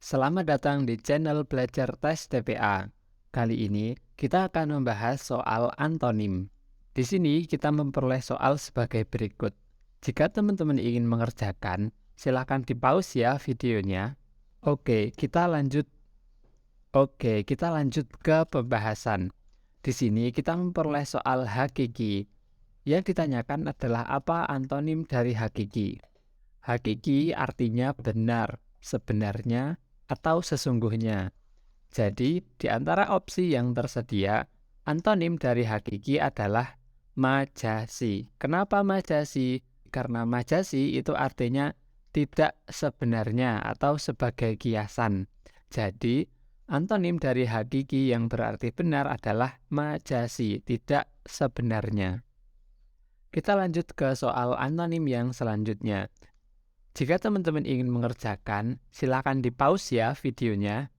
Selamat datang di channel Belajar Tes TPA. Kali ini kita akan membahas soal antonim. Di sini kita memperoleh soal sebagai berikut. Jika teman-teman ingin mengerjakan, silakan di-pause ya videonya. Oke, kita lanjut ke pembahasan. Di sini kita memperoleh soal hakiki. Yang ditanyakan adalah apa antonim dari hakiki. Hakiki artinya benar, sebenarnya, atau sesungguhnya. Jadi, di antara opsi yang tersedia, antonim dari hakiki adalah majasi. Kenapa majasi? Karena majasi itu artinya tidak sebenarnya atau sebagai kiasan. Jadi, antonim dari hakiki yang berarti benar adalah majasi, tidak sebenarnya. Kita lanjut ke soal antonim yang selanjutnya. Jika teman-teman ingin mengerjakan, silakan di-pause ya videonya.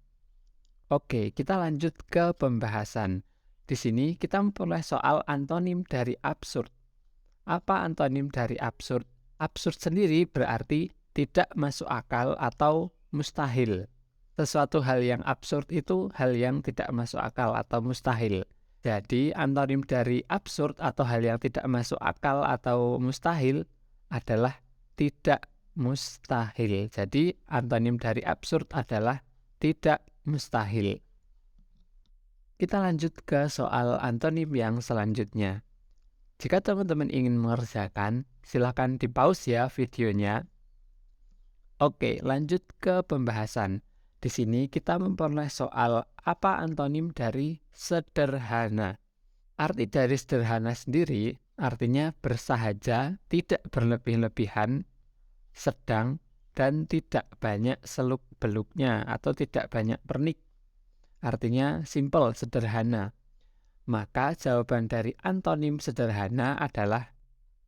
Oke, kita lanjut ke pembahasan. Di sini kita memperoleh soal antonim dari absurd. Apa antonim dari absurd? Absurd sendiri berarti tidak masuk akal atau mustahil. Sesuatu hal yang absurd itu hal yang tidak masuk akal atau mustahil. Jadi, antonim dari absurd atau hal yang tidak masuk akal atau mustahil adalah tidak mustahil. Jadi, antonim dari absurd adalah tidak mustahil. Kita lanjut ke soal antonim yang selanjutnya. Jika teman-teman ingin mengerjakan, silakan di-pause ya videonya. Oke, lanjut ke pembahasan. Di sini kita memperoleh soal apa antonim dari sederhana. Arti dari sederhana sendiri artinya bersahaja, tidak berlebih-lebihan, sedang, dan tidak banyak seluk-beluknya atau tidak banyak pernik. Artinya simple, sederhana. Maka jawaban dari antonim sederhana adalah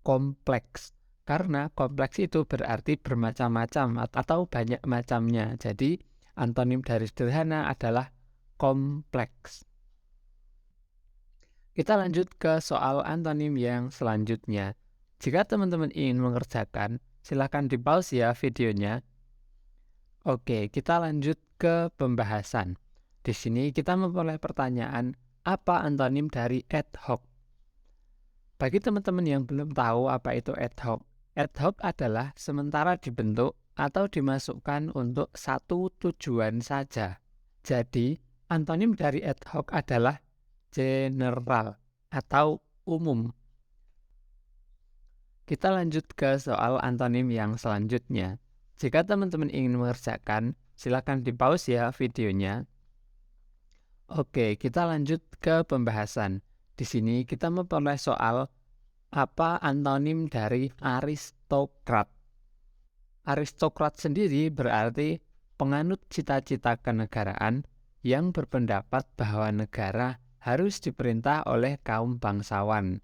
kompleks. Karena kompleks itu berarti bermacam-macam atau banyak macamnya. Jadi antonim dari sederhana adalah kompleks. Kita lanjut ke soal antonim yang selanjutnya. Jika teman-teman ingin mengerjakan, silakan di-pause ya videonya. Oke, kita lanjut ke pembahasan. Di sini kita memperoleh pertanyaan, apa antonim dari ad hoc? Bagi teman-teman yang belum tahu apa itu ad hoc adalah sementara dibentuk atau dimasukkan untuk satu tujuan saja. Jadi, antonim dari ad hoc adalah general atau umum. Kita lanjut ke soal antonim yang selanjutnya. Jika teman-teman ingin mengerjakan, silakan di-pause ya videonya. Oke, kita lanjut ke pembahasan. Di sini kita memperoleh soal apa antonim dari aristokrat. Aristokrat sendiri berarti penganut cita-cita kenegaraan yang berpendapat bahwa negara harus diperintah oleh kaum bangsawan.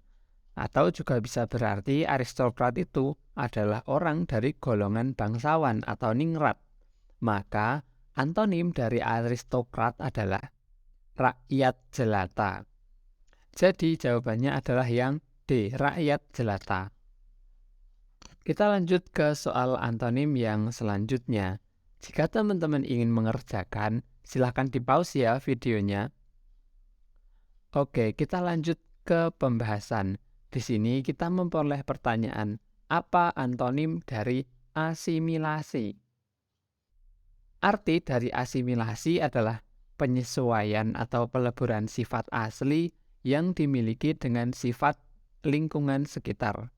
Atau juga bisa berarti aristokrat itu adalah orang dari golongan bangsawan atau ningrat. Maka antonim dari aristokrat adalah rakyat jelata. Jadi jawabannya adalah yang D, rakyat jelata. Kita lanjut ke soal antonim yang selanjutnya. Jika teman-teman ingin mengerjakan, silakan di-pause ya videonya. Oke, kita lanjut ke pembahasan. Di sini kita memperoleh pertanyaan, apa antonim dari asimilasi? Arti dari asimilasi adalah penyesuaian atau peleburan sifat asli yang dimiliki dengan sifat lingkungan sekitar.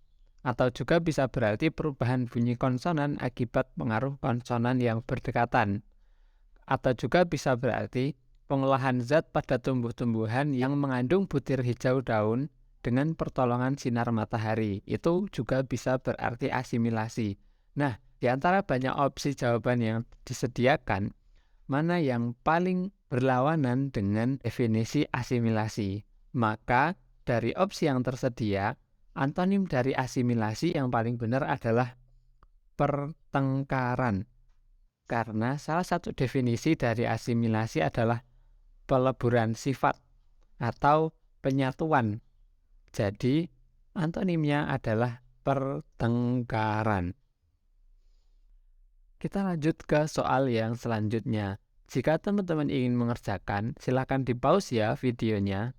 Atau juga bisa berarti perubahan bunyi konsonan akibat pengaruh konsonan yang berdekatan. Atau juga bisa berarti pengolahan zat pada tumbuh-tumbuhan yang mengandung butir hijau daun dengan pertolongan sinar matahari. Itu juga bisa berarti asimilasi. Nah, di antara banyak opsi jawaban yang disediakan, mana yang paling berlawanan dengan definisi asimilasi? Maka dari opsi yang tersedia, antonim dari asimilasi yang paling benar adalah pertengkaran. Karena salah satu definisi dari asimilasi adalah peleburan sifat atau penyatuan. Jadi, antonimnya adalah pertengkaran. Kita lanjut ke soal yang selanjutnya. Jika teman-teman ingin mengerjakan, silakan di-pause ya videonya.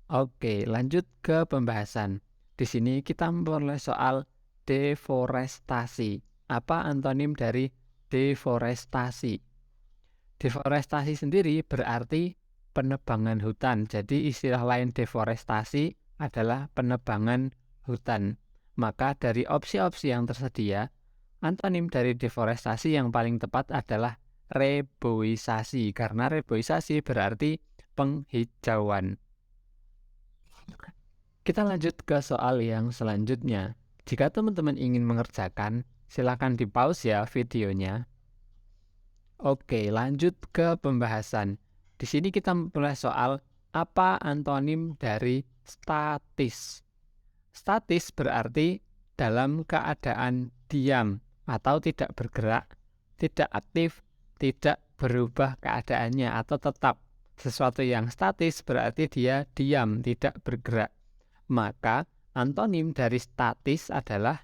Oke, lanjut ke pembahasan. Di sini kita memperoleh soal deforestasi. Apa antonim dari deforestasi? Deforestasi sendiri berarti penebangan hutan. Jadi istilah lain deforestasi adalah penebangan hutan. Maka dari opsi-opsi yang tersedia, antonim dari deforestasi yang paling tepat adalah reboisasi. Karena reboisasi berarti penghijauan. Kita lanjut ke soal yang selanjutnya. Jika teman-teman ingin mengerjakan, silakan di-pause ya videonya. Oke, lanjut ke pembahasan. Di sini kita memulai soal apa antonim dari statis. Statis berarti dalam keadaan diam atau tidak bergerak, tidak aktif, tidak berubah keadaannya atau tetap. Sesuatu yang statis berarti dia diam, tidak bergerak. Maka antonim dari statis adalah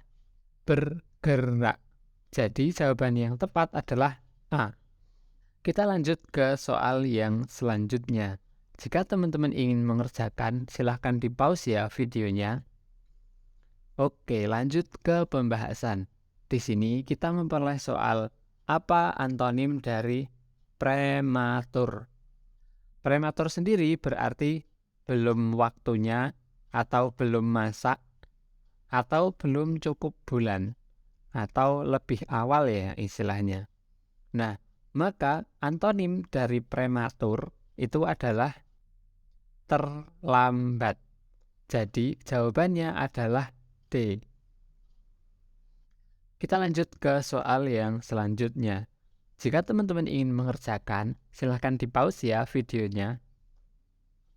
bergerak. Jadi jawaban yang tepat adalah A. Kita lanjut ke soal yang selanjutnya. Jika teman-teman ingin mengerjakan, silahkan di-pause ya videonya. Oke, lanjut ke pembahasan. Di sini kita memperoleh soal apa antonim dari prematur. Prematur sendiri berarti belum waktunya, atau belum masak, atau belum cukup bulan, atau lebih awal ya istilahnya. Nah, maka antonim dari prematur itu adalah terlambat. Jadi jawabannya adalah D. Kita lanjut ke soal yang selanjutnya. Jika teman-teman ingin mengerjakan, silahkan di-pause ya videonya.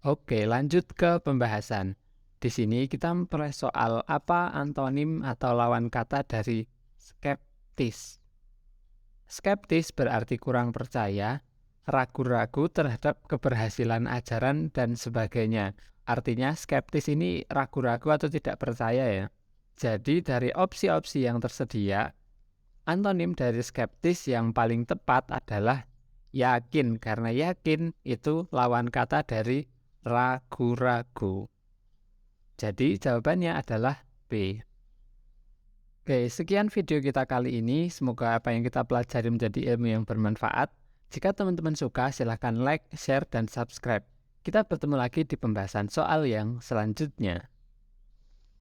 Oke, lanjut ke pembahasan. Di sini kita memperoleh soal apa antonim atau lawan kata dari skeptis. Skeptis berarti kurang percaya, ragu-ragu terhadap keberhasilan ajaran dan sebagainya. Artinya skeptis ini ragu-ragu atau tidak percaya ya. Jadi dari opsi-opsi yang tersedia, antonim dari skeptis yang paling tepat adalah yakin, karena yakin itu lawan kata dari ragu-ragu. Jadi jawabannya adalah B. Oke, sekian video kita kali ini. Semoga apa yang kita pelajari menjadi ilmu yang bermanfaat. Jika teman-teman suka, silahkan like, share, dan subscribe. Kita bertemu lagi di pembahasan soal yang selanjutnya.